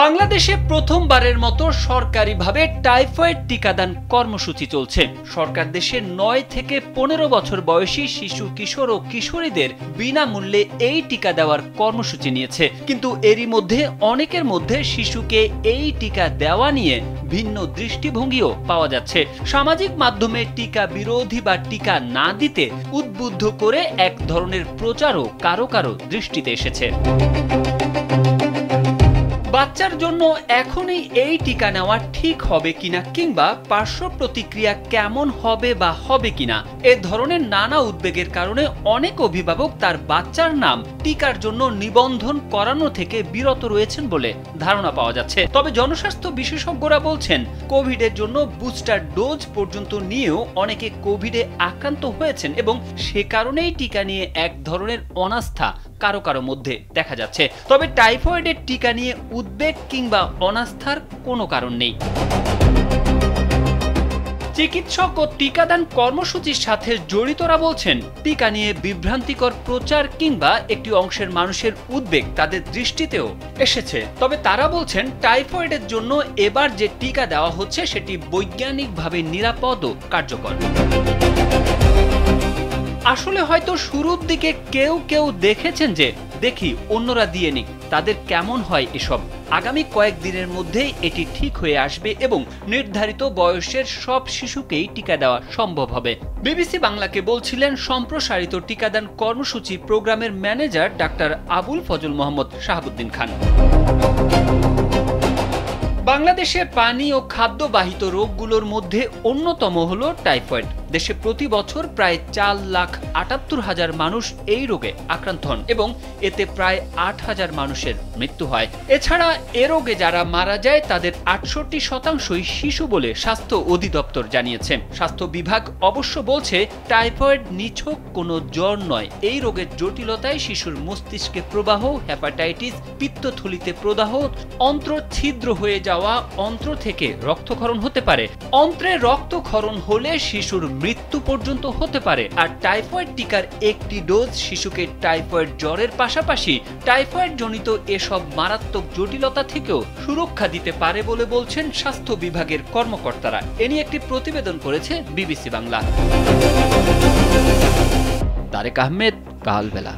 বাংলাদেশে প্রথমবারের মতো সরকারিভাবে টাইফয়েড টিকাদান কর্মসূচি চলছে। সরকার দেশের ৯ থেকে ১৫ বছর বয়সী শিশু, কিশোর ও কিশোরীদের বিনামূল্যে এই টিকা দেওয়ার কর্মসূচি নিয়েছে। কিন্তু এরই মধ্যে অনেকের মধ্যে শিশুকে এই টিকা দেওয়া নিয়ে ভিন্ন দৃষ্টিভঙ্গিও পাওয়া যাচ্ছে। সামাজিক মাধ্যমে টিকা বিরোধী বা টিকা না দিতে উদ্বুদ্ধ করে এক ধরনের প্রচারও কারো কারো দৃষ্টিতে এসেছে। বাচ্চার জন্য এখনই এই টিকা নেওয়া ঠিক হবে কিনা কিংবা পার্শ্ব প্রতিক্রিয়া কেমন হবে বা হবে কিনা এ ধরনের নানা উদ্বেগের কারণে অনেক অভিভাবক তার বাচ্চার নাম টিকার জন্য নিবন্ধন করানো থেকে বিরত রয়েছেন বলে ধারণা পাওয়া যাচ্ছে। তবে জনস্বাস্থ্য বিশেষজ্ঞরা বলছেন, কোভিডের জন্য বুস্টার ডোজ পর্যন্ত নিয়েও অনেকে কোভিডে আক্রান্ত হয়েছেন এবং সে কারণেই টিকা নিয়ে এক ধরনের অনাস্থা কারো কারো মধ্যে দেখা যাচ্ছে। তবে টাইফয়েডের টিকা নিয়ে উদ্বেগ কিংবা অনাস্থার কোনো কারণ নেই। চিকিৎসক ও টিকাদান কর্মসূচির সাথে জড়িতরা বলছেন, টিকা নিয়ে বিভ্রান্তিকর প্রচার কিংবা একটি অংশের মানুষের উদ্বেগ তাদের দৃষ্টিতেও এসেছে। তবে তারা বলছেন, টাইফয়েডের জন্য এবার যে টিকা দেওয়া হচ্ছে সেটি বৈজ্ঞানিকভাবে নিরাপদ ও কার্যকর। আসলে হয়তো শুরুর দিকে কেউ কেউ দেখেছেন যে দেখি অন্যরা দিয়ে নিক, তাদের কেমন হয় এসব। আগামী কয়েকদিনের মধ্যেই এটি ঠিক হয়ে আসবে এবং নির্ধারিত বয়সের সব শিশুকেই টিকা দেওয়া সম্ভব হবে। বিবিসি বাংলাকে বলছিলেন সম্প্রসারিত টিকাদান কর্মসূচি প্রোগ্রামের ম্যানেজার ডাক্তার আবুল ফজল মোহাম্মদ শাহাবুদ্দিন খান। বাংলাদেশে পানি ও খাদ্যবাহিত রোগগুলোর মধ্যে অন্যতম হল টাইফয়েড। দেশে প্রতি বছর প্রায় 4,78,000 মানুষ এই রোগে আক্রান্ত হন এবং এতে প্রায় 8,000 মানুষের মৃত্যু হয়। এছাড়া এ রোগে যারা মারা যায় তাদের 68% শিশু বলে স্বাস্থ্য অধিদপ্তর জানিয়েছে। স্বাস্থ্য বিভাগ অবশ্য বলছে, টাইফয়েড নিছক কোনো জ্বর নয়। এই রোগের জটিলতায় শিশুর মস্তিষ্কে প্রবাহ, হেপাটাইটিস, পিত্তথলিতে প্রদাহ, অন্ত্র ছিদ্র হয়ে যাওয়া, অন্ত্র থেকে রক্তক্ষরণ হতে পারে। অন্ত্রে রক্তক্ষরণ হলে শিশুর মৃত্যু পর্যন্ত হতে পারে। আর টাইফয়েড টিকার একটি ডোজ শিশুকে টাইফয়েড জ্বরের পাশাপাশি টাইফয়েড জনিত এসব মারাত্মক জটিলতা থেকেও সুরক্ষা দিতে পারে বলে বলছেন স্বাস্থ্য বিভাগের কর্মকর্তারা। এ নিয়ে একটি প্রতিবেদন করেছে বিবিসি বাংলা। তারেক আহমেদ, কালবেলা।